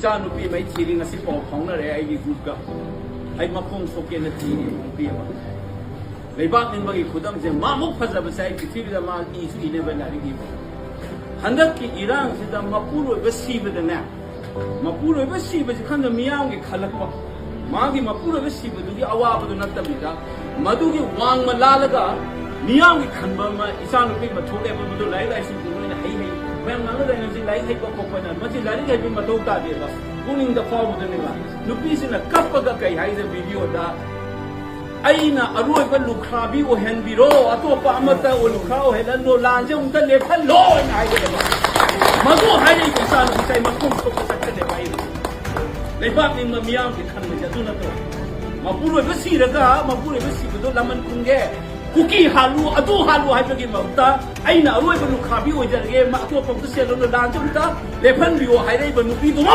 จ้านุปีไม่ทีริงสิปอกของนั่นแหละไอ้กุศลไอ้มาคงสกเกนทีนุปีว่าเลยบ้านนึงบางทีขุดตั้งใจมามุกพัฒนาไปที่ที่จะมาอีสุอินเนเวลาดีกว่าฮันดักที่อิหร่านสิจะมาพูดว่าสีเป็นเนี่ยมาพูดว่าสีเป็นขันจะมีอย่างกี่ขลักว่ามาที่มาพูดว่าสีเป็นดูที่อาวาเป็นนักตบิดามาดูที่วางมาลาลก็มีอย่างกี่ขันบ้างมาอิสานนุปีมาโชว์ได้มาดูไล่ไล่สิ่งที่มันให้แม่งนั่งเลยนั่งสิไล่ให้ก็พอนั้นมาที่ไล่ให้เป็นมาดูตาเดียวกูนิ่งจะฟ้องมันเลยว่านุปีสินะกับปะกับใครให้จะวิดีโอได้ไอ้น่ะอร่อยเป็นลูกค้าบิวเห็นบิโรอ่ะตัวป้ามาแต่ลูกค้าเห็นแล้วโนลานจะอุ้งแต่เล็บพันโลยไงกันเลยมาดูให้ได้กินซาลูกใจมาคุ้มสุขสันต์เลยไปในบ้านนี้มันมีอย่างที่ขันมันจะดูนะตัวมาพูดว่าเป็นสีระกะมาพูดว่าเป็นสีเป็นตัวลำมันคุ้งแก่คุกกี้ฮาลูอะตัวฮาลูให้ไปกินมาอุตาไอ้น่ะอร่อยเป็นลูกค้าบิวจะเรียกมาตัวป้าตัวเสียแล้วโนลานจะอุตาเล็บพันบิวให้ได้บรรลุปีตัว